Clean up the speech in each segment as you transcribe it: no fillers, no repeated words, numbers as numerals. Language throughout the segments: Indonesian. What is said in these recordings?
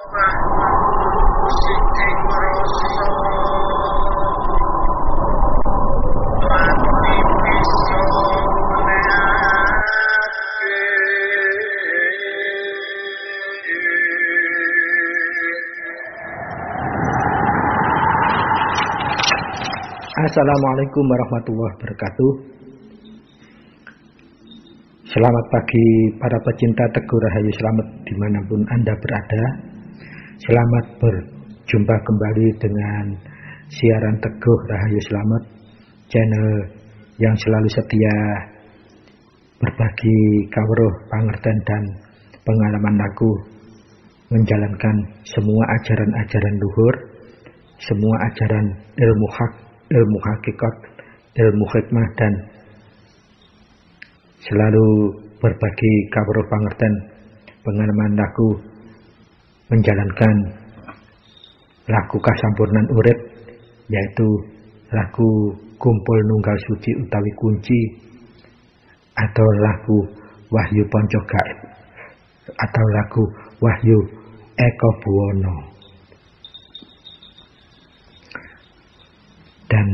Assalamualaikum warahmatullahi wabarakatuh. Selamat pagi para pecinta Teguh Rahayu Slamet dimanapun Anda berada. Selamat berjumpa kembali dengan siaran Teguh Rahayu Slamet, channel yang selalu setia berbagi kawruh pangerten dan pengalaman laku, menjalankan semua ajaran-ajaran luhur, semua ajaran ilmu hak, ilmu hakikat, ilmu hikmah, dan selalu berbagi kawruh pangerten pengalaman laku, menjalankan laku kasampurnan urip, yaitu laku kumpul nunggal suci utawi kunci, atau laku wahyu ponco gaib, atau laku wahyu eko buwono. Dan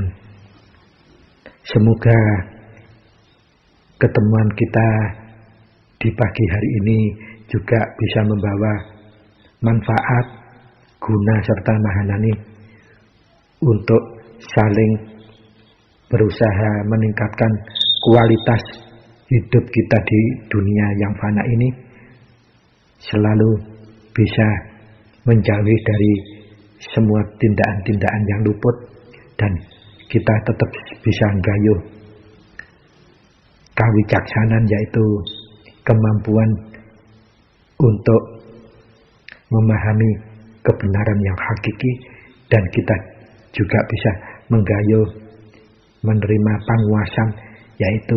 semoga ketemuan kita di pagi hari ini juga bisa membawa manfaat, guna serta mahanani untuk saling berusaha meningkatkan kualitas hidup kita di dunia yang fana ini, selalu bisa menjauhi dari semua tindakan-tindakan yang luput, dan kita tetap bisa menggayuh kawicaksanan, yaitu kemampuan untuk memahami kebenaran yang hakiki, dan kita juga bisa menggayuh menerima panguasan, yaitu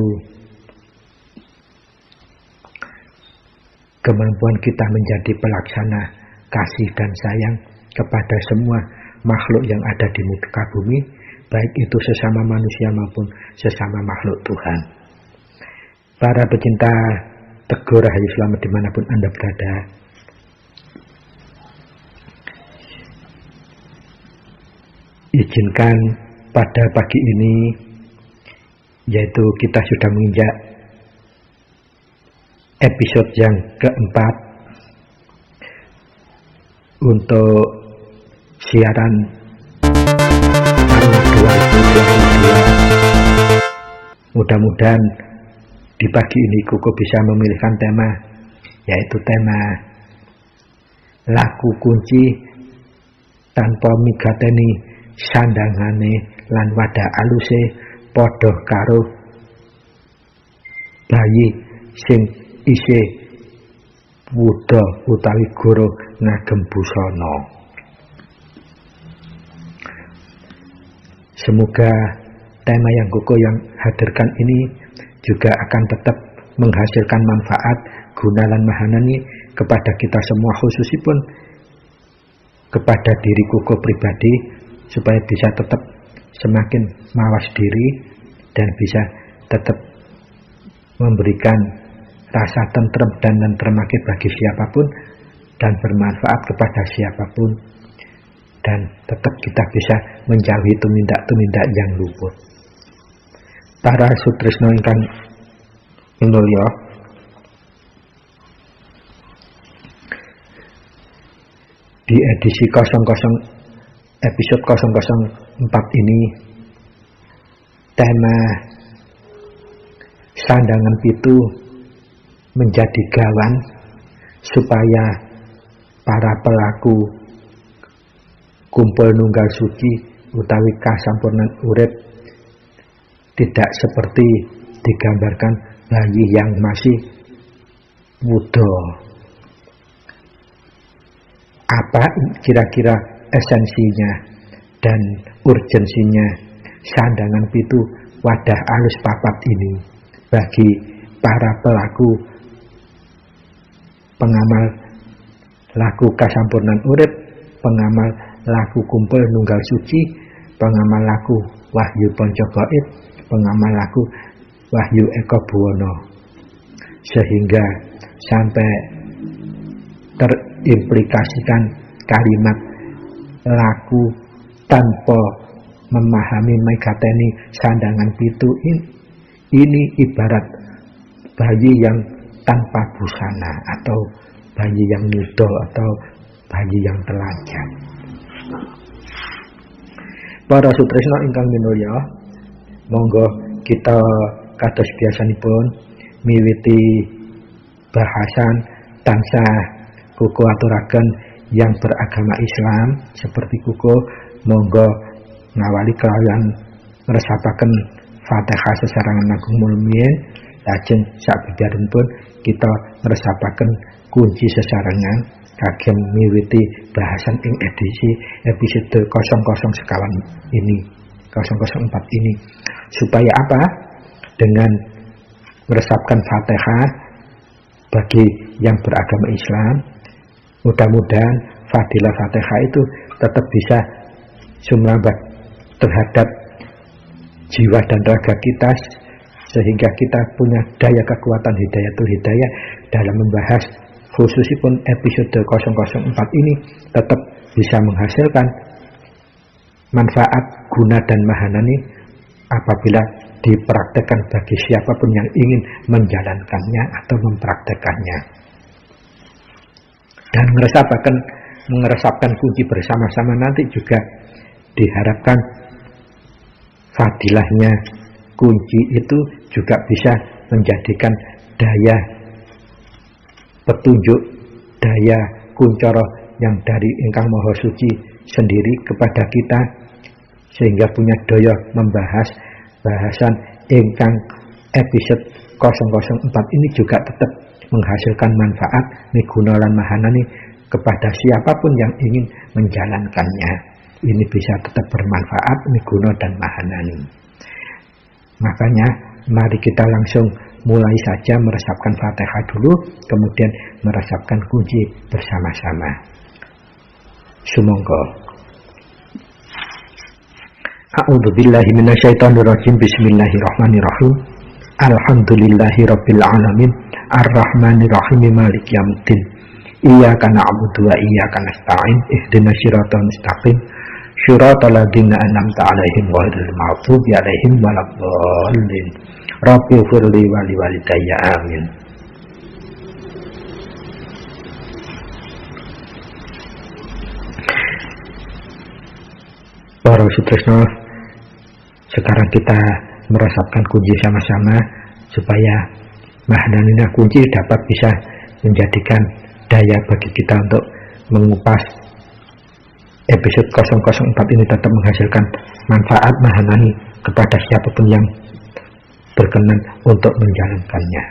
kemampuan kita menjadi pelaksana kasih dan sayang kepada semua makhluk yang ada di muka bumi, baik itu sesama manusia maupun sesama makhluk Tuhan. Para pecinta Teguh Rahayu Slamet dimanapun Anda berada, izinkan pada pagi ini, yaitu kita sudah menginjak episode yang keempat untuk siaran tahun 2022. Mudah-mudahan di pagi ini Koko bisa memilihkan tema, yaitu tema laku kunci tanpa migateni sandangane lan wadah aluse padha karo bayi sing isih wuda utawi goro ngagem busana. Semoga tema yang Koko yang hadirkan ini juga akan tetap menghasilkan manfaat, guna lan mahanani kepada kita semua, khususipun kepada diri Koko pribadi, supaya bisa tetap semakin mawas diri dan bisa tetap memberikan rasa tentrem dan nentremake bagi siapapun, dan bermanfaat kepada siapapun, dan tetap kita bisa menjauhi tumindak-tumindak yang luput. Para sutrisno ingkang minulya, di edisi episode 004 ini, tema sandangan pitu menjadi gawan supaya para pelaku kumpul nunggal suci utawi kasampurnan urip tidak seperti digambarkan bayi yang masih muda. Apa kira-kira esensinya dan urgensinya sandangan pitu wadah alus papat ini bagi para pelaku pengamal laku kasampurnan urip, pengamal laku kumpul nunggal suci, pengamal laku wahyu ponco gaib, pengamal laku wahyu eko buwono, sehingga sampai terimplikasikan kalimat laku tanpa memahami megateni sandangan pitu ini ibarat bayi yang tanpa busana atau bayi yang nudo atau bayi yang telanjang. Para sutresna ingkang minulya, monggo kita kados biasanipun miwiti bahasan tansah kuku aturaken yang beragama Islam seperti kuku, monggo ngawali kalian meresapaken Fatihah sesarangan langkung mulmien, lajeng sabibaripun kita meresapaken kunci sesarengan kagem miwiti bahasan ing edisi episode 00 sekawan ini 004 ini, supaya apa? Dengan meresapkan Fatihah bagi yang beragama Islam, mudah-mudahan fadilah Fatihah itu tetap bisa sumrambat terhadap jiwa dan raga kita, sehingga kita punya daya kekuatan hidayah dalam membahas khususipun episode 004 ini tetap bisa menghasilkan manfaat, guna dan mahanani apabila dipraktekkan bagi siapapun yang ingin menjalankannya atau mempraktekannya. Dan meresapkan kunci bersama-sama nanti juga diharapkan fadilahnya kunci itu juga bisa menjadikan daya petunjuk, daya kuncoro yang dari ingkang Maha Suci sendiri kepada kita, sehingga punya daya membahas bahasan ingkang episode 004 ini juga tetap menghasilkan manfaat miguna lan mahanani kepada siapapun yang ingin menjalankannya. Ini bisa tetap bermanfaat miguna dan mahanani. Makanya mari kita langsung mulai saja meresapkan Fatihah dulu, kemudian meresapkan kunci bersama-sama. Sumangga. A'udzubillahi minasyaitonirrajim. Bismillahirrahmanirrahim. Alhamdulillahirabbil alamin. Arrahmanirrahim. Maliki yaumiddin. Iyyaka na'budu wa iyyaka nasta'in. Ihdinas siratal mustaqim. Shiratal ladzina an'amta 'alaihim ghairil maghdubi 'alaihim waladdallin. Rabbi firli wa liwalidayya amin. Para sutresna, sekarang kita meresapkan kunci sama-sama supaya mahananina kunci dapat bisa menjadikan daya bagi kita untuk mengupas episode 004 ini tetap menghasilkan manfaat mahanani kepada siapapun yang berkenan untuk menjalankannya.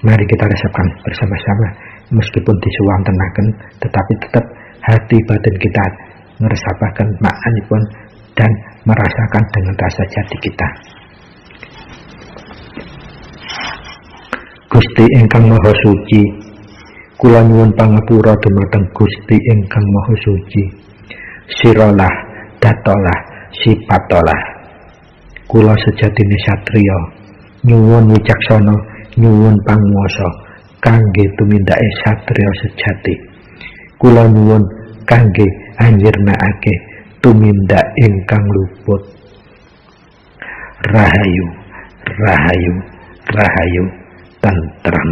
Mari kita resapkan bersama-sama, meskipun disuwang tenaken, tetapi tetap hati batin kita meresapaken maknanipun dan merasakan dengan rasa jati kita. Gusti ingkang Maha Suci, kula nyuwun pangapura dumateng Gusti ingkang Maha Suci. Siralah, datolah, sipatolah. Kula sejatine satriya, nyuwun wicaksana, nyuwun panguwasa kangge tumindake satriya sejati. Kula nyuwun kangge anjirnakake tumindak ingkang luput. Rahayu, rahayu, rahayu, tentrem.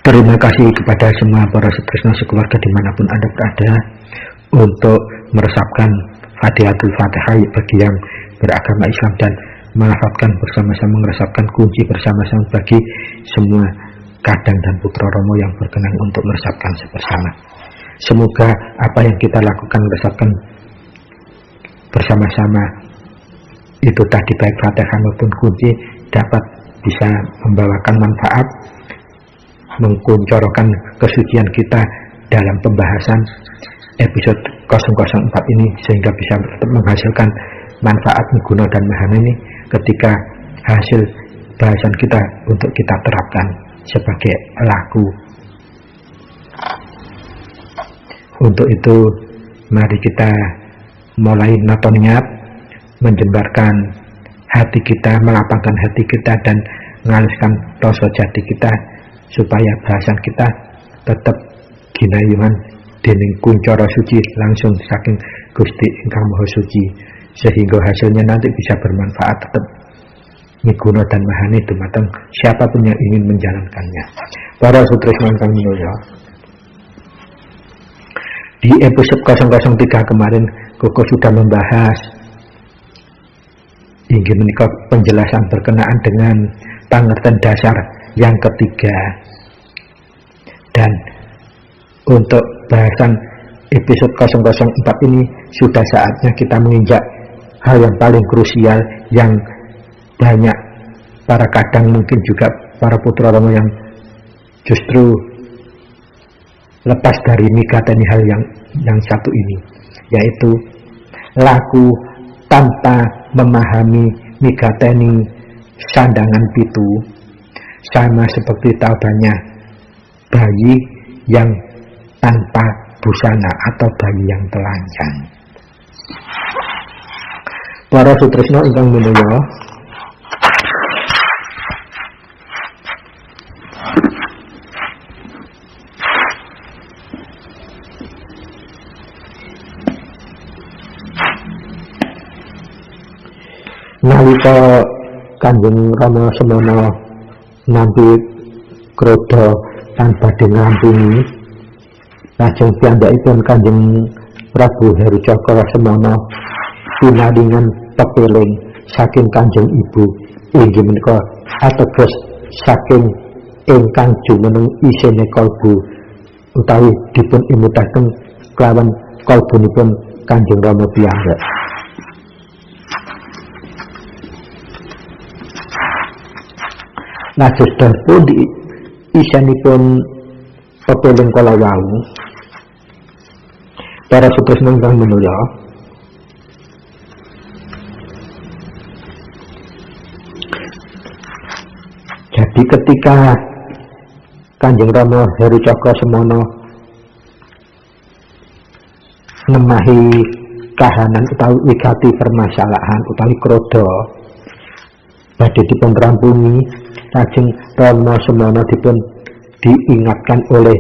Terima kasih kepada semua para sutresna sekeluarga dimanapun Anda berada untuk meresapkan Fatihatul Fatihah bagi yang beragama Islam dan melafadzkan bersama-sama, meresapkan kunci bersama-sama bagi semua kadang dan putra romo yang berkenan untuk meresapkan bersama. Semoga apa yang kita lakukan meresapkan bersama-sama itu tadi baik Fatihah maupun kunci dapat bisa membawakan manfaat, mengkuncorkan kesucian kita dalam pembahasan episode 004 ini, sehingga bisa menghasilkan manfaat guna dan mahanani ketika hasil bahasan kita untuk kita terapkan sebagai laku. Untuk itu mari kita mulai nato niat menjembarkan hati kita, melapangkan hati kita dan mengaluskan rasa jati kita supaya bahasan kita tetap ginayuhan dening kuncara suci langsung saking Gusti ingkang Maha Suci, sehingga hasilnya nanti bisa bermanfaat tetap miguna dan mahani dumateng siapapun yang ingin menjalankannya. Para sutresna ingkang minulya, di episode 003 kemarin Koko sudah membahas inggih menika penjelasan berkenaan dengan pangerten dasar yang ketiga, dan untuk bahasan episode 004 ini sudah saatnya kita menginjak hal yang paling krusial yang banyak para kadang mungkin juga para putra Rama yang justru lepas dari migateni hal yang satu ini, yaitu laku tanpa memahami migateni sandangan pitu sama seperti taubanya bayi yang tanpa busana atau bayi yang telanjang. Para sutresna ingkang minulya, nalika Kanjeng Rama Semana nampi krodha lan badhe ngrampungi, lajeng piyambakipun Kanjeng Prabu Heru Cakra Semana pinaringan pepeling saking Kanjeng Ibu inggih menika ateges saking ingkang jumeneng isine kalbu utawi dipun imutaken kelawan kalbunipun Kanjeng Rama piyambak. Lajeng dipun isanipun pepeling kala wau, para sutresna ingkang minulya, jadi ketika Kanjeng Rama Heru Cakra Semana nemahi kahanan utawi wigati permasalahan utawi krodha badhe dipun rampungi, lajeng Rama Semana dipun diingatkan oleh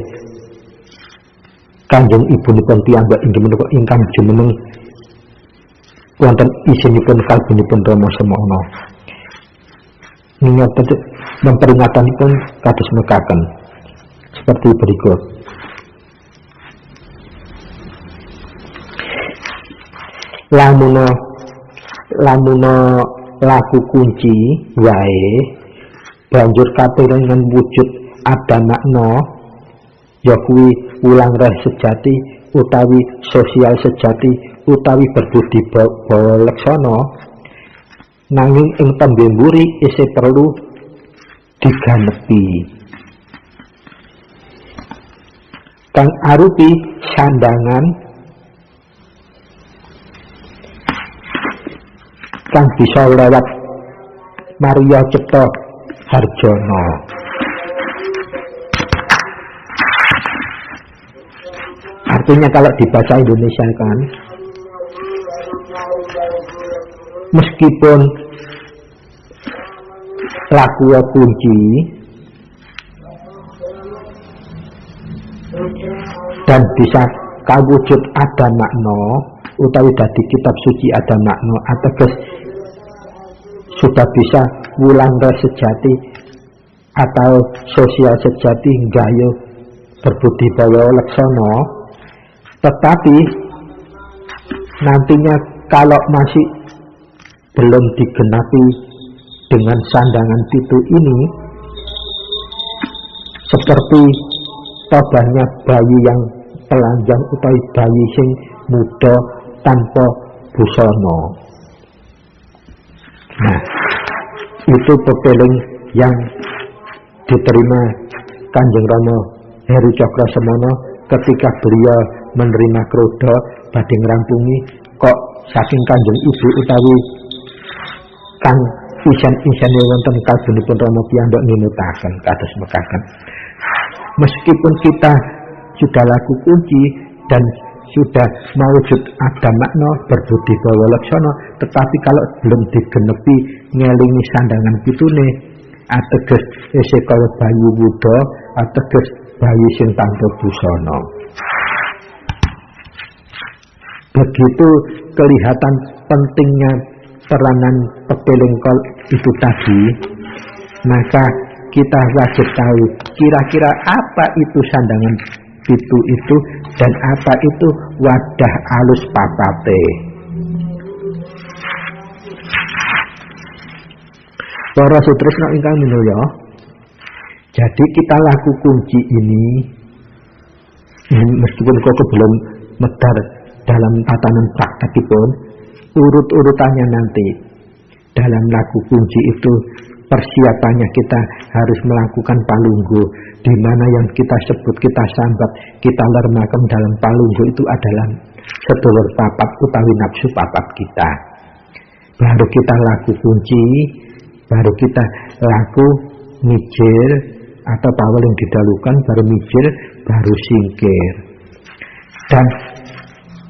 Kanjeng Ibunipun piyambak inggih menika ingkang jumeneng wonten isinipun kalbunipun Rama Semana. Memperingatanipun kados mekaten seperti berikut. Lamuna laku kunci wae banjur kapiringan wujud ada makna, ya kuwi ulang reh sejati utawi sosial sejati utawi berbudi bawa leksana, nanging ing tembe mburi isih perlu diganepi kang arupi sandangan kang bisa lewat Maria Cipta Harjono. Artinya kalau dibaca Indonesia kan, meskipun laku kunci dan bisa kawujud ada makna utawi dadi kitab suci ada makna ateges sudah bisa wulang sejati atau sosial sejati gayo berbudi bawa leksana, tetapi nantinya kalau masih belum digenapi dengan sandangan pitu ini, seperti tabahnya bayi yang telanjang utawi bayi sing muda tanpa busana. Nah, itu pepeling yang diterima Kanjeng Rama Heru Cakra Semana ketika beliau menerima krodha badhe ngrampungi, kok saking Kanjeng Ibu utawi kang isan-isane wonten kalbunipun Rama piyambak nimutaken kados mekaten. Meskipun kita sudah laku kunci dan sudah mawujud ada makna berbudi bawa leksana, tetapi kalau belum digenepi ngelingi sandangan pitune, ateges isih kaya bayi wuda, ateges bayi sing tanpa busana. Begitu kelihatan pentingnya peranan pepelengkol itu tadi, maka kita wajib tahu kira-kira apa itu sandangan pitu itu dan apa itu wadah alus papate. Para sutresna ingkang minulya, jadi kita laku kunci ini meskipun kok belum medar dalam tatanan praktekipun, urut-urutannya nanti dalam laku kunci itu persiapannya kita harus melakukan palunggu, di mana yang kita sebut, kita sambat, kita lermaken dalam palunggu itu adalah sedulur papat utawi nafsu papat kita. Baru kita laku kunci, baru kita laku mijil atau pawel yang didalukan, baru mijil, baru singkir. Dan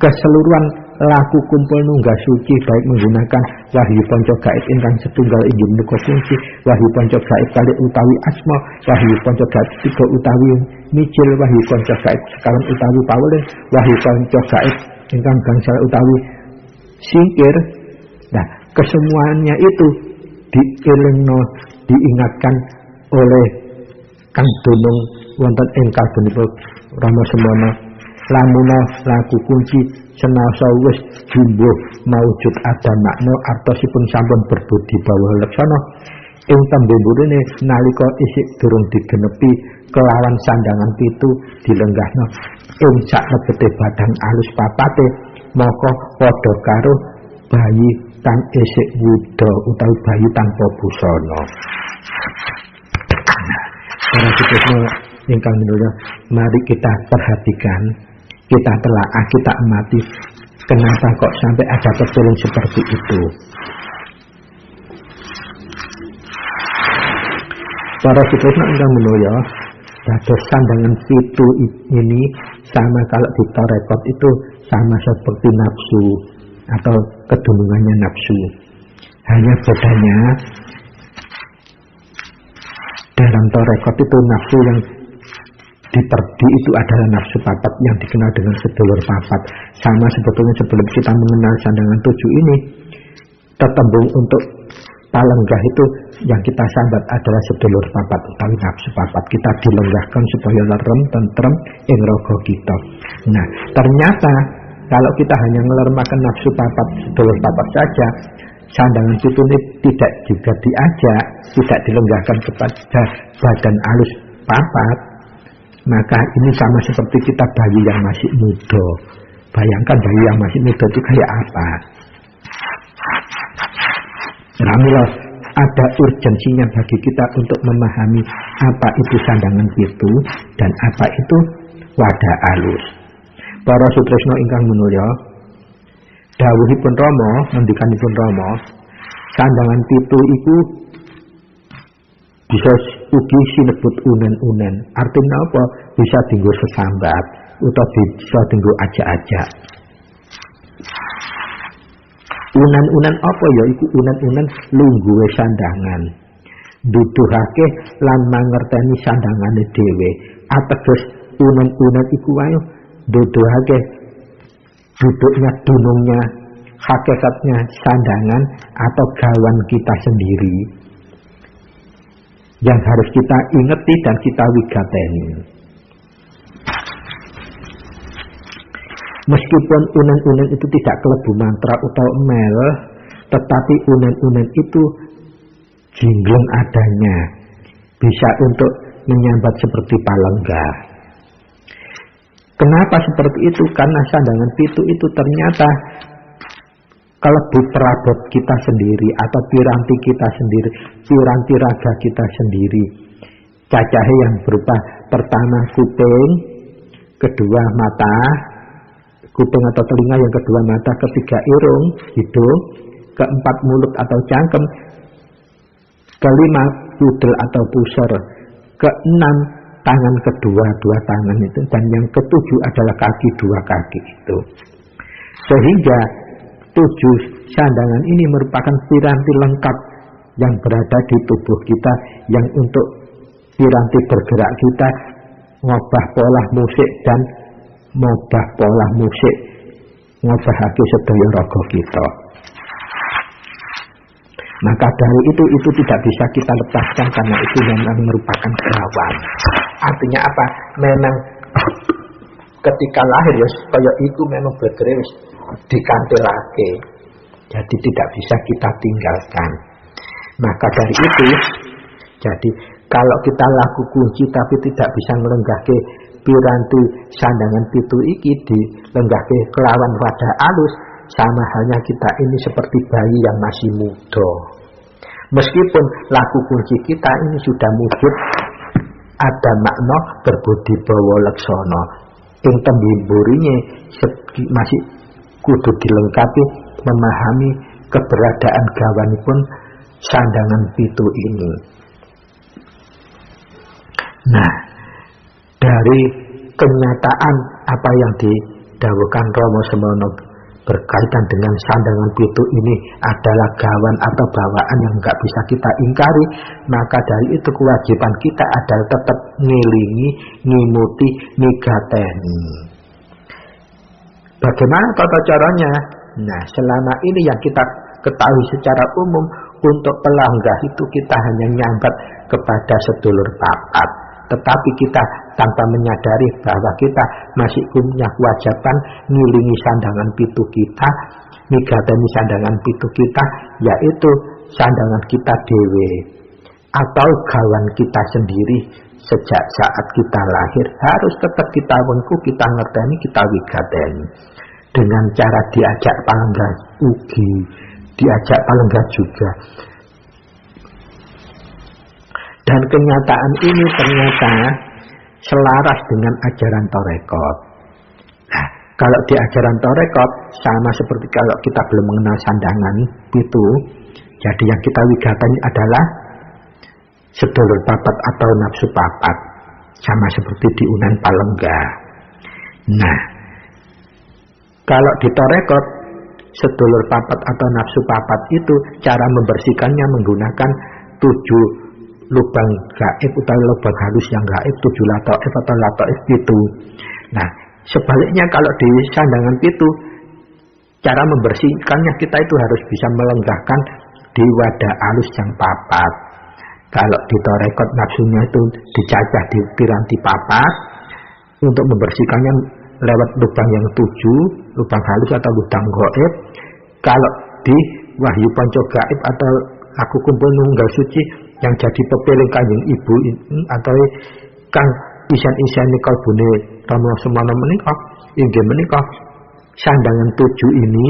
keseluruhan laku kumpul nunggah suci baik menggunakan wahyu panca gaib ingkang setunggal inggih menika kunci, wahyu panca gaib kalih utawi asma, wahyu panca gaib tiga utawi mijil, wahyu panca gaib sekawan utawi pawelin, wahyu panca gaib ingkang gangsal utawi singkir. Nah, kesemuanya itu dielingno, diingatkan oleh Kang Dunung wonten ing kalbenipun Rama Semana. Lamuna laku kunci senasa wis jumbuh maujud ada makna artosipun sampun berbudi bawah leksana ing tembe mburine nalika isih durung digenepi kelawan sandangan pitu dilenggahna ing saklebete badan alus papate, maka padha karo bayi kang isih wuda utawi bayi tanpa busana. Para sutresna ingkang minulya, mari kita perhatikan, kita telaah, kita amati kenapa kok sampai ada peceleng seperti itu. Para sutresna ingkang minulya, dados sandangan pitu ini sama kalau ditorekot itu sama seperti nafsu atau kedunungannya nafsu. Hanya bedanya dalam torekot itu nafsu yang diperdi itu adalah nafsu papat yang dikenal dengan sedulur papat. Sama sebetulnya sebelum kita mengenal sandangan tujuh ini, tetembung untuk palenggah itu yang kita sambat adalah sedulur papat utawi nafsu papat. Kita dilenggahkan supaya lerem tentrem ing raga kita. Nah, ternyata kalau kita hanya ngelermakan nafsu papat sedulur papat saja, sandangan pitu ini tidak juga diajak, tidak dilenggahkan kepada badan alus papat, maka ini sama seperti kita bayi yang masih muda. Bayangkan bayi yang masih muda itu kayak apa. Alhamdulillah ada urgensinya bagi kita untuk memahami apa itu sandangan pitu dan apa itu wadah alus. Para sutresna ingkang minulya, dawuhipun Rama, ngendikanipun Rama, sandangan pitu iku bisa ugi sinebut unen-unen. Artinya apa? Bisa dienggo sesambat utawa bisa dienggo ajak-ajak. Unen-unen apa ya? Iku unen-unen lungguhe sandangan. Duduhake lan mangerteni sandangane dhewe. Ateges unen-unen iku wae duduhake duduknya, dunungnya, hakikatnya sandangan atau gawan kita sendiri yang harus kita ingeti dan kita wigateni. Meskipun unen-unen itu tidak kelebu mantra atau mel, tetapi unen-unen itu jingleng adanya, bisa untuk menyambat seperti palenggah. Kenapa seperti itu? Karena sandangan pitu itu ternyata kelebu perabot kita sendiri atau piranti kita sendiri, piranti raga kita sendiri. Cacahe yang berupa pertama kuping, kedua mata, kuping atau telinga, yang kedua mata, ketiga irung, hidung, keempat mulut atau cangkem, kelima pudel atau pusar, keenam tangan kedua, dua tangan itu, dan yang ketujuh adalah kaki, dua kaki itu. Sehingga 7 sandangan ini merupakan piranti lengkap yang berada di tubuh kita, yang untuk piranti bergerak kita, ngobah pola musik dan ngobah pola musik ngobahake sedaya raga kita. Maka dari itu tidak bisa kita lepaskan, karena itu memang merupakan gawan. Artinya apa? Memang ketika lahir ya kaya iku memang bergerak dikantilake. Jadi tidak bisa kita tinggalkan. Maka dari itu, jadi kalau kita laku kunci tapi tidak bisa nglenggahke piranti sandangan pitu iki dilenggahke kelawan wadah alus, sama halnya kita ini seperti bayi yang masih muda. Meskipun laku kunci kita ini sudah wujud ada makna berbudi bawa laksana, ing tembimburinya masih kudu dilengkapi memahami keberadaan gawanipun sandangan pitu ini. Nah, dari kenyataan apa yang didhawuhkan Rama Semana berkaitan dengan sandangan pitu ini adalah gawan atau bawaan yang enggak bisa kita ingkari, maka dari itu kewajiban kita adalah tetap ngilingi, ngimuti, migateni. Bagaimana tata caranya? Nah, selama ini yang kita ketahui secara umum, untuk pelanggar itu kita hanya nyambat kepada sedulur papat. Tetapi kita tanpa menyadari bahwa kita masih punya kewajiban ngilingi sandangan pitu kita, migateni sandangan pitu kita, yaitu sandangan kita dewe atau gawan kita sendiri. Sejak saat kita lahir harus tetap kita wengku, kita ngerteni, kita wigateni dengan cara diajak palengga ugi, diajak palengga juga. Dan kenyataan ini ternyata selaras dengan ajaran Torekot. Nah, kalau di ajaran Torekot sama seperti kalau kita belum mengenal sandangan itu, jadi yang kita wigateni adalah sedulur papat atau nafsu papat, sama seperti di Unan Palengga. Nah, kalau di Torekot sedulur papat atau nafsu papat itu cara membersihkannya menggunakan 7 lubang gaib atau lubang halus yang gaib, 7 lataif atau lataif pitu. Nah, sebaliknya kalau di sandangan pitu, cara membersihkannya kita itu harus bisa melenggahkan di wadah halus yang papat. Kalau di Torekot nafsunya itu dicacah di piranti papat, untuk membersihkannya lewat lubang yang 7, lubang halus atau lubang gaib. Kalau di Wahyu Panca Gaib atau Aku Kumpul Nunggal Suci yang jadi pepeling Kanjeng Ibu ini, atau kang isan-isan kalbune Rama Semana menika, inggih menika sandangan 7 ini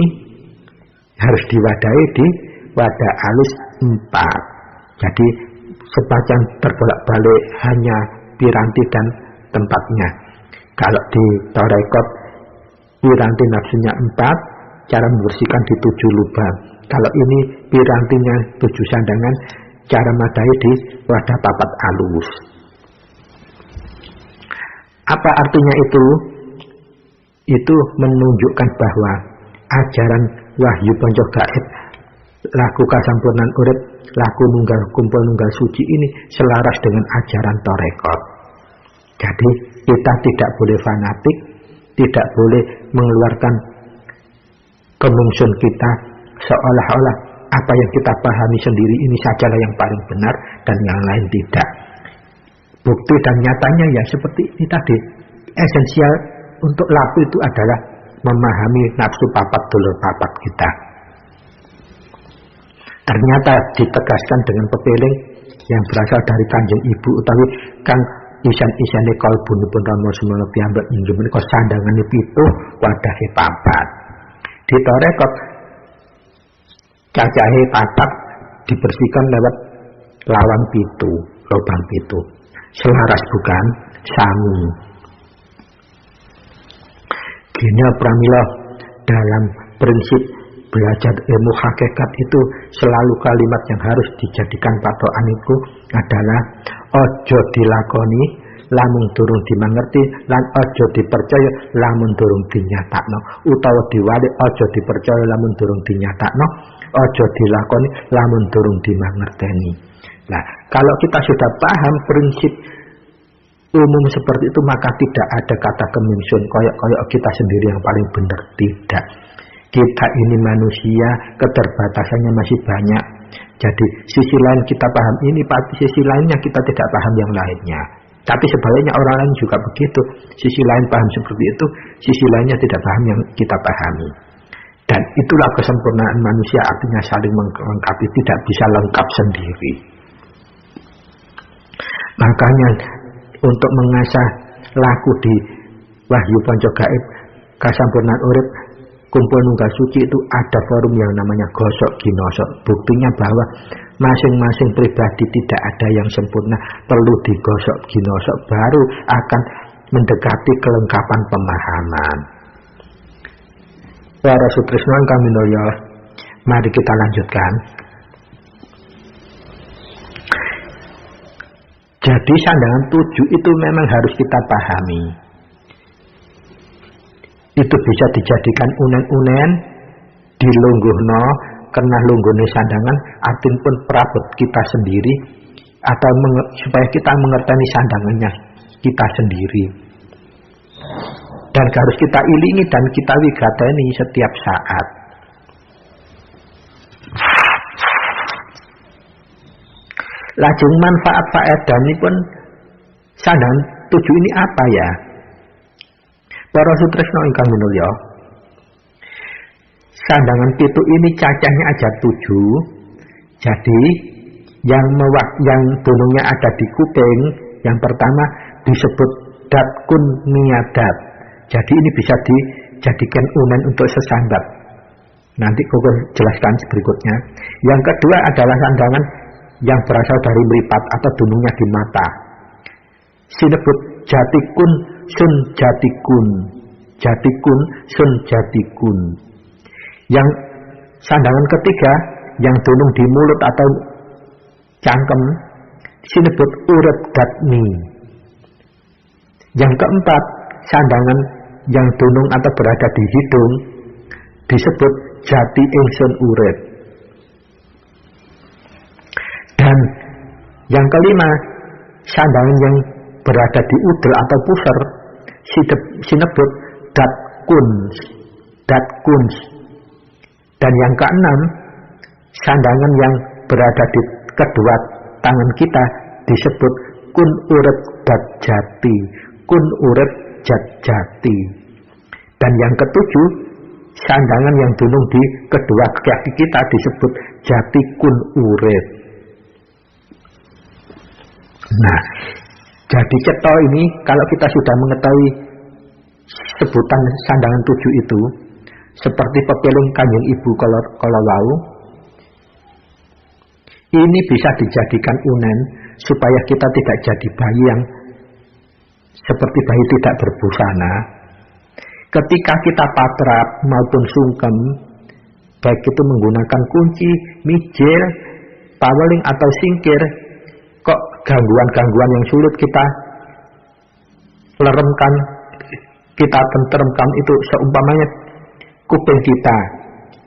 harus diwadahi di wadah alus 4. Jadi sepanjang terbolak-balik hanya piranti dan tempatnya. Kalau di Torekot piranti nafsunya 4, cara membersihkan di 7 lubang. Kalau ini pirantinya 7 sandangan, cara madai di wadah papat alus. Apa artinya itu? Itu menunjukkan bahwa ajaran Wahyu Panca Gaib, laku kasampurnan urip, laku nunggal kumpul nunggal suci ini selaras dengan ajaran Torekot. Jadi kita tidak boleh fanatik, tidak boleh mengeluarkan kemungsun kita seolah-olah apa yang kita pahami sendiri ini sajalah yang paling benar dan yang lain tidak. Bukti dan nyatanya ya seperti ini tadi. Esensial untuk laku itu adalah memahami nafsu papat dulur papat kita. Ternyata ditegaskan dengan pepeling yang berasal dari Kanjeng Ibu utawi kang isan-isane kalbunipun Rama Semana piyambak inggih menika sandangane pitu wadahe papat. Di Torekot cacahe papat dibersihkan lewat lawang pitu, lubang pitu. Selaras bukan? Sami. Gini pramila dalam prinsip belajar ilmu hakikat itu selalu kalimat yang harus dijadikan patokan itu adalah ojo dilakoni lamun durung dimangerti lan ojo dipercaya lamun durung dinyatakno, utawa diwalik ojo dipercaya lamun durung dinyatakno Ojo dilakoni lamun durung dimangerteni. Nah, kalau kita sudah paham prinsip umum seperti itu, maka tidak ada kata kemingsun koyok kita sendiri yang paling benar. Tidak. Kita ini manusia, keterbatasannya masih banyak. Jadi sisi lain kita paham ini, sisi lainnya kita tidak paham yang lainnya. Tapi sebaliknya orang lain juga begitu. Sisi lain paham seperti itu, sisi lainnya tidak paham yang kita pahami. Dan itulah kesempurnaan manusia, artinya saling melengkapi, tidak bisa lengkap sendiri. Makanya untuk mengasah laku di Wahyu Panca Gaib Kasampurnaan Urip Kumpul Nunggal Suci itu ada forum yang namanya Gosok Ginosok. Buktinya bahwa masing-masing pribadi tidak ada yang sempurna, perlu digosok ginosok baru akan mendekati kelengkapan pemahaman. Para sutresnan kami mulya, mari kita lanjutkan. Jadi sandangan 7 itu memang harus kita pahami. Itu bisa dijadikan unen-unen, dilungguhno, karena lunggone sandangan artin pun perabot kita sendiri, atau supaya kita mengerti sandangannya kita sendiri. Dan harus kita ilingi dan kita wigateni setiap saat. Lajeng manfaat faedanipun sandangan 7 ini apa ya? Para sutresna ingkang minulya, sandangan 7 ini cacahnya aja 7. Jadi yang dunungnya ada di kuping, yang pertama disebut datkun niadat. Jadi ini bisa dijadikan unen untuk sesambat. Nanti Koko jelaskan berikutnya. Yang kedua adalah sandangan yang berasal dari meripat atau dunungnya di mata. Sinebut jatikun sun jatikun. Jatikun sun jatikun. Yang sandangan ketiga yang dunung di mulut atau cangkem sinebut uret gatmi. Yang keempat, sandangan yang dunung atau berada di hidung disebut jati ingsun uret. Dan yang kelima, sandangan yang berada di udel atau pusar sinebut datkuns. Dan yang keenam, sandangan yang berada di kedua tangan kita disebut kun uret dat jati. Kun uret jat jati. Dan yang ketujuh, sandangan yang dunung di kedua kaki kita disebut jati kun uret. Nah, jadi cetha ini kalau kita sudah mengetahui sebutan sandangan 7 itu, seperti pepeling Kanjeng Ibu kalau wau, ini bisa dijadikan unen supaya kita tidak jadi bayi yang seperti bayi tidak berbusana. Ketika kita patrap maupun sungkem, baik itu menggunakan kunci, mijil, paweling atau singkir, kok gangguan-gangguan yang sulit kita leremkan, kita tentremkan itu seumpamanya kuping kita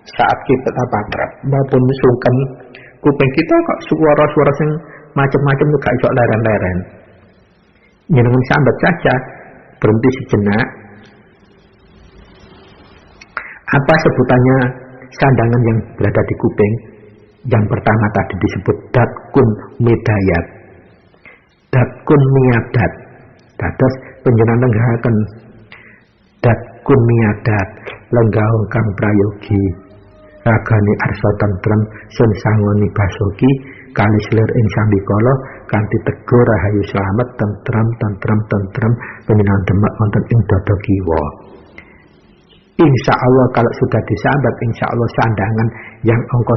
saat kita patrap maupun sungkem, kuping kita kok suara-suara yang macam-macam juga iso leren-leren. Jangan sambat saja, berhenti sejenak. Apa sebutannya sandangan yang berada di kuping? Yang pertama tadi disebut datkun midayat. Datkun miadat. Dados panjenengan lenggahaken datkun miadat, lenggah kang prayogi. Ragane arsa tentrem sun sangoni basoki kalis lir ing sambikala kanthi tego rahayu slamet tentrem panjenengan demek wonten ing dada kiwa. Insya Allah kalau sudah disambat, insya Allah sandangan yang angka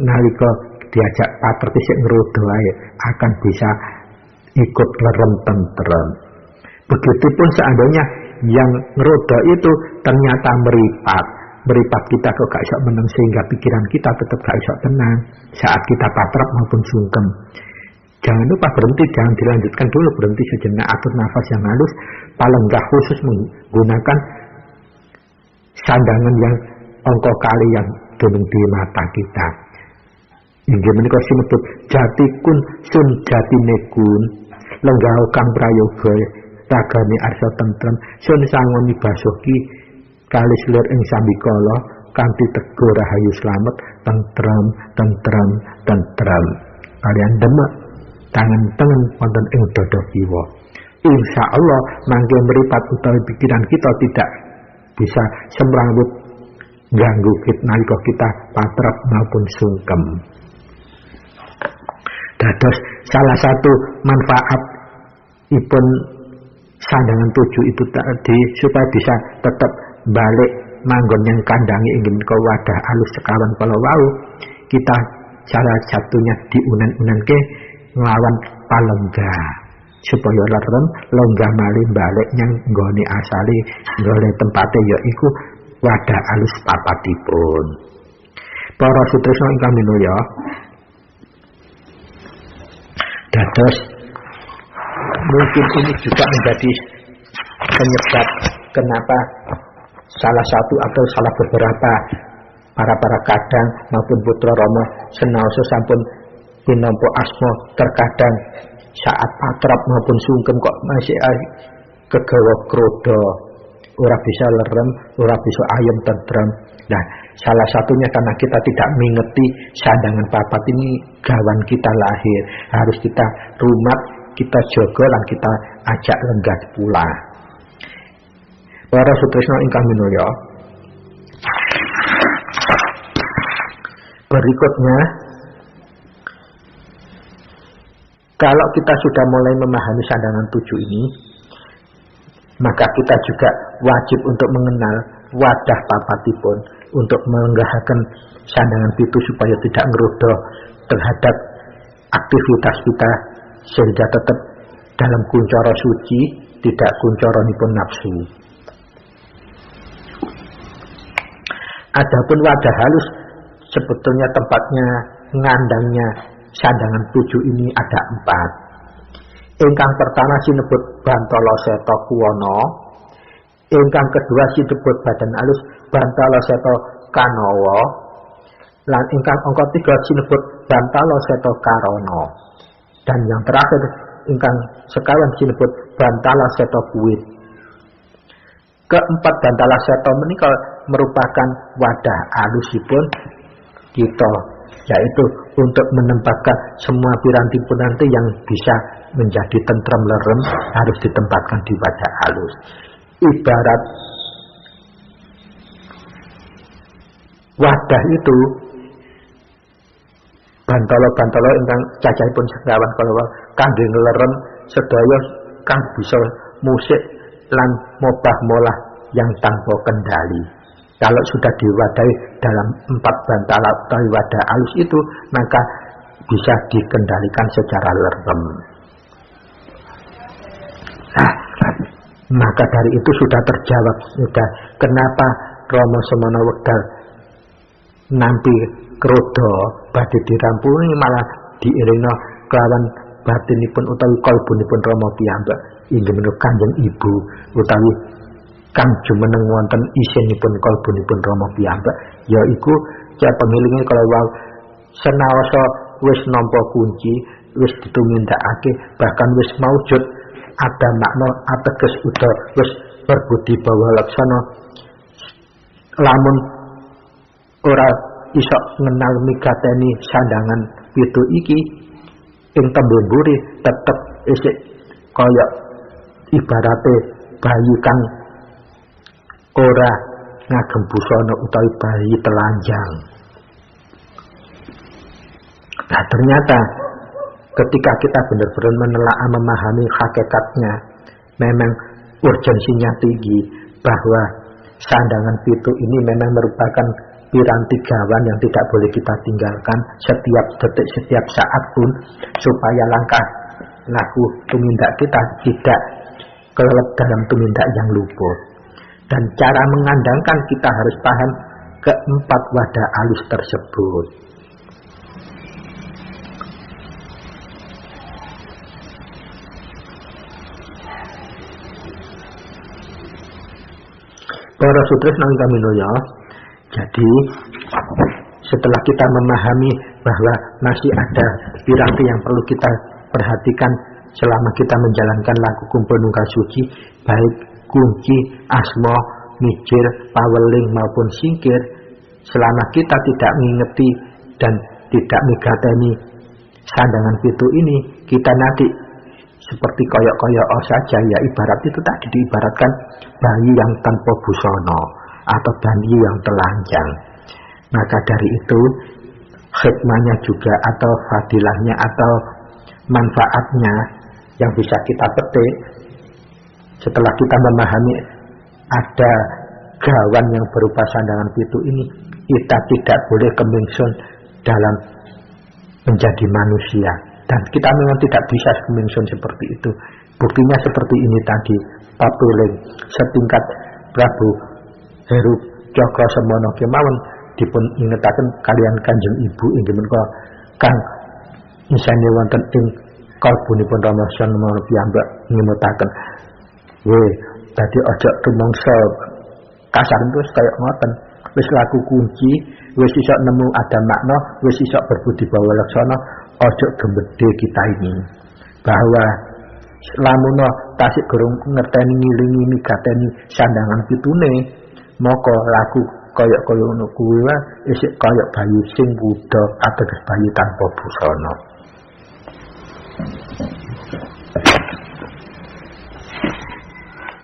1 nalika diajak patrap isih ngerodo ae akan bisa ikut lerem tentrem. Begitupun seandainya yang ngerodo itu ternyata meripat kita kok gak iso meneng sehingga pikiran kita tetap gak iso tenang saat kita patrap maupun sungkem. Jangan lupa berhenti, jangan dilanjutkan dulu, berhenti sejenak, atur nafas yang halus, paling enggak khusus menggunakan sandangan yang angka kali yang dunung di mata kita. Inggih menika sinebut jatikun sun jatinekun lenggah kang prayoga ragane arsa tentrem sun sangoni basuki kalis lir ing sambikala kanthi tego rahayu slamet tentrem kalian demek tangan tengen wonten ing dada kiwa. Insyaallah mangke mripat utawi pikiran kita tidak bisa semrawut ganggu kita nalika kita patrap maupun sungkem. Dados salah satu manfaat ipun sandangan 7 itu tadi supaya bisa tetap balik manggon yang kandangi ingin ke wadah alus sekawan kalau wau kita salah satunya diunan-unan ke nglawan palengga supaya lerem longgah malih balik yang nggone asali nggone tempate yaiku wadah alus papatipun. Para sutresna ingkang minulya, dados mungkin ini juga menjadi penyebab kenapa salah satu atau salah beberapa para kadang maupun putra Rama senaosa sampun pinampa asma terkadang saat patrap maupun sungkem kok masih kegawa krodo, ora bisa lerem, ora bisa ayem tentrem. Nah, salah satunya karena kita tidak mengeti sandangan papat ini gawan kita lahir, harus kita rumat, kita jaga lan kita ajak lenggah pula. Para sutresna ingkang minulya, berikutnya kalau kita sudah mulai memahami sandangan 7 ini, maka kita juga wajib untuk mengenal wadah papatipun untuk menggahaken sandangan 7 supaya tidak ngerudoh terhadap aktivitas kita sehingga tetap dalam kuncara suci, tidak kuncaranipun nafsu. Adapun wadah halus sebetulnya tempatnya ngandangnya sandangan 7 ini ada 4. Ingkang pertama sinebut Bantala Seta Kuwana, ingkang kedua sinebut badan alus Bantala Seta Kanawa, lan ingkang angka 3 sinebut Bantala Seta Karana, dan yang terakhir ingkang sekawan sinebut Bantala Seta Kuwit. Keempat Bantala Seta menika merupakan wadah alusipun kita, yaitu untuk menempatkan semua piranti-piranti yang bisa menjadi tentrem lerem harus ditempatkan di wadah halus. Ibarat wadah itu bantala-bantala ingkang cacahipun sekawan kala kangge lerem sedaya kang bisa musik lan mobah molah yang tanpa kendali. Kalau sudah diwadahi dalam 4 bantala atau wadah alus itu, maka bisa dikendalikan secara lerem. Nah, maka dari itu sudah terjawab sudah kenapa Rama Semana wekdal nampi krodo badhe dirampuni malah diirina kelawan batinipun utawi kalbunipun Rama piyambak inggih menika Kanjeng Ibu utawi kang jumeneng wonten isinipun kalbunipun Rama piyambak yaiku pengilingé kalau wau senaosa wis nampa kunci wis ditumindakake bahkan wis maujud ada makna ateges uda wis berbudi bawa laksana lamun ora iso ngenal migateni sandangan 7 iki ing tembe mburi tetep isih kaya ibarate bayi kang ora ngagem busana utawi bayi telanjang. Nah, ternyata ketika kita benar-benar menelaah memahami hakikatnya, memang urgensinya tinggi bahwa sandangan 7 ini memang merupakan piranti gawan yang tidak boleh kita tinggalkan setiap detik, setiap saat pun, supaya langkah laku tumindak kita tidak kelelep dalam tumindak yang luput. Dan cara mengandangkan kita harus paham keempat wadah alus tersebut. Para sutresna ingkang minulya, Jadi setelah kita memahami bahwa masih ada piranti yang perlu kita perhatikan selama kita menjalankan laku kumpul nunggal suci, baik kunci, asma, mijir, paweling maupun singkir, selama kita tidak mengingeti dan tidak migateni sandangan pitu ini, kita nanti seperti koyok-koyok saja, ya ibarat itu tadi diibaratkan bayi yang tanpa busana atau bayi yang telanjang. Maka dari itu hikmahnya juga atau fadilahnya atau manfaatnya yang bisa kita petik setelah kita memahami ada gawan yang berupa sandangan pitu ini, kita tidak boleh kemingsun dalam menjadi manusia, dan kita memang tidak bisa kemingsun seperti itu. Buktinya seperti ini tadi, papiling setingkat Prabu Heru Cakra Semana kemawon dipun ingetaken kalian Kanjeng Ibu inggih menika kang isane wonten ing kalbunipun Rama Semana piyambak ngimutaken, tadi ojo tumangsa kasar terus kayak ngoten, wis laku kunci, wis iso nemu ada makna, wis iso berbudi bawa laksana, ojo gembede kita ini bahwa lamun tasik gorong ngerteni ngilingi migateni sandangan pitune, moko laku kaya ngono kuwi wae isih kaya bayi sing wuda ateges bayi tanpa busana.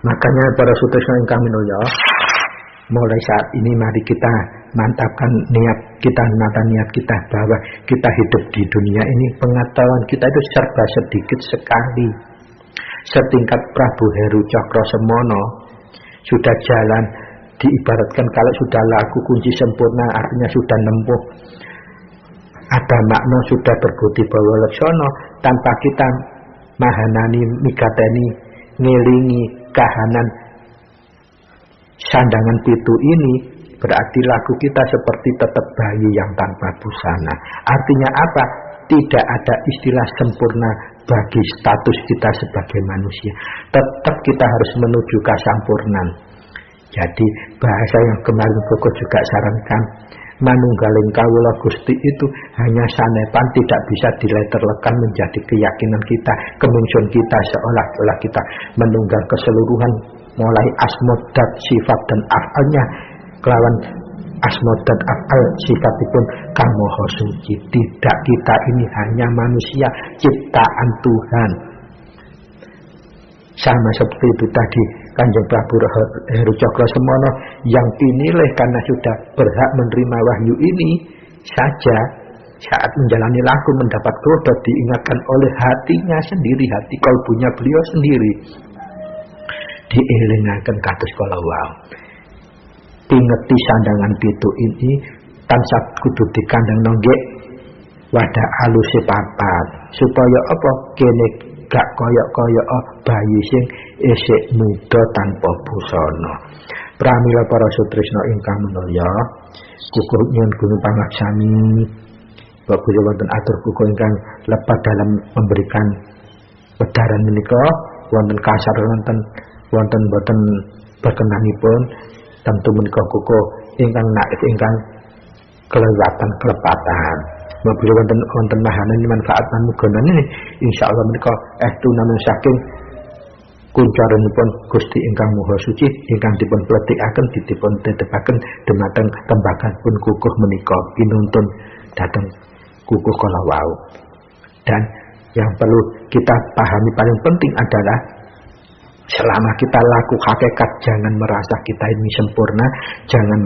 Makanya para sutresna ingkang minulya, mulai saat ini mari kita mantapkan niat kita, menata niat kita bahwa kita hidup di dunia ini, pengetahuan kita itu serba sedikit sekali. Setingkat Prabu Heru Cakra Semana sudah jalan, diibaratkan kalau sudah laku kunci sempurna, artinya sudah nempuh ada makna, sudah berbudi bawa laksana, tanpa kita mahanani migateni ngelingi kahanan sandangan pitu ini, berarti laku kita seperti tetap bayi yang tanpa busana. Artinya apa? Tidak ada istilah sempurna bagi status kita sebagai manusia. Tetap kita harus menuju kesampurnan. Jadi bahasa yang kemarin Koko juga sarankan, manunggaling kawula Gusti itu hanya sanepan, tidak bisa dileterlekan menjadi keyakinan kita, kemungsun kita, seolah-olah kita menunggang keseluruhan mulai asmodat sifat dan afalnya, kelawan asmodat afal sifatipun kang maha suci. Tidak, kita ini hanya manusia ciptaan Tuhan. Sama seperti itu tadi Kanjeng Prabu Heru Cakra Semana yang dinilai karena sudah berhak menerima wahyu ini saja, saat menjalani laku mendapat goda diingatkan oleh hatinya sendiri, hati kalbunya beliau sendiri, dielingaken kados kala wau. Pingeti sandangan pitu ini tansah kudu dikandang nonggek wadah aluse papat supaya apa kene gak koyok-koyok bayi sing isih muda tanpa busana. Pramila para sutresna ingkang minulya, kukuh nyuwun gunung pangaksami Bapak wonten atur kukuh ingkang lepat dalam memberikan wedaran menika wonten kasar wonten boten berkenanipun, tentu menika kukuh ingkang naif ingkang kelewatan kelepatan. Mobil wonten mahanan manfaat lan muganan ini insyaallah menika estu namung saking kuncaranipun Gusti ingkang Maha Suci ingkang dipun pletikaken dipun tetepaken dumateng tembakanipun kukuh menika pinuntun dhateng kukuh kala wau. Dan yang perlu kita pahami paling penting adalah selama kita laku hakikat, jangan merasa kita ini sempurna, jangan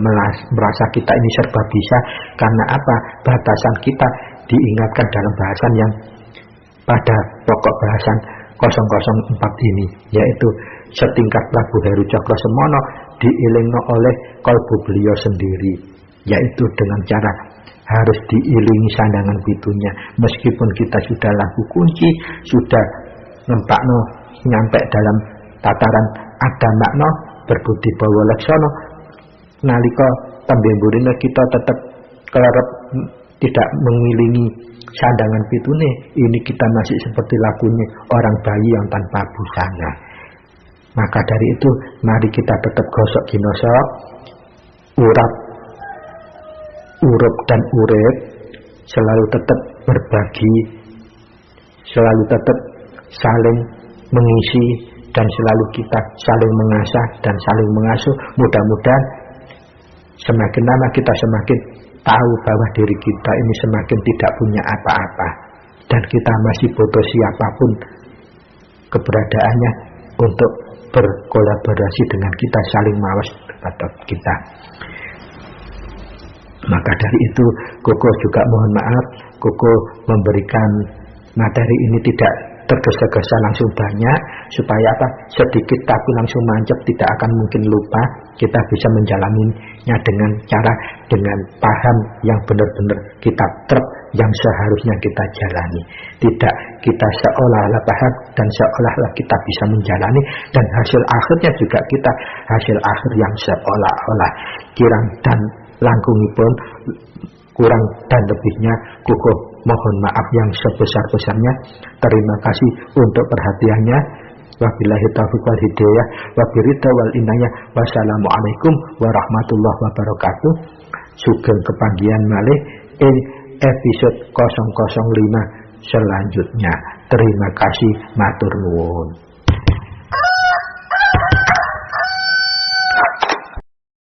merasa kita ini serba bisa. Karena apa? Batasan kita diingatkan dalam bahasan yang pada pokok bahasan 004 ini, yaitu setingkat Prabu Heru Cakra Semana diilingno oleh kalbu beliau sendiri, yaitu dengan cara harus diilingi sandangan pitunya. Meskipun kita sudah laku kunci, sudah ngempakno nyampe dalam tataran ada makna berbudi bawa laksana, nalika tembemburine kita tetap kelarep tidak mengilingi sandangan pitune, ini kita masih seperti lakunya orang bayi yang tanpa busana. Maka dari itu mari kita tetap gosok ginosok urap urip dan urip, selalu tetap berbagi, selalu tetap saling mengisi, dan selalu kita saling mengasah dan saling mengasuh. Mudah-mudahan semakin lama kita semakin tahu bahwa diri kita ini semakin tidak punya apa-apa, dan kita masih butuh siapapun keberadaannya untuk berkolaborasi dengan kita, saling mawas kepada kita. Maka dari itu Koko juga mohon maaf, Koko memberikan materi ini tidak tergesa-gesa langsung banyak, supaya apa? Sedikit tapi langsung mancap, tidak akan mungkin lupa. Kita bisa menjalaninya dengan paham yang benar-benar kita truk yang seharusnya kita jalani. Tidak kita seolah-olah paham dan seolah-olah kita bisa menjalani, dan hasil akhirnya juga kita hasil akhir yang seolah-olah kirang dan langkungipun kurang dan lebihnya Koko mohon maaf yang sebesar-besarnya. Terima kasih untuk perhatiannya. Wabillahi taufiq wal hidayah, wabiridha wal inayah. Wassalamualaikum warahmatullahi wabarakatuh. Sugeng kepanggihan malih ing episode 005 selanjutnya. Terima kasih, matur nuwun.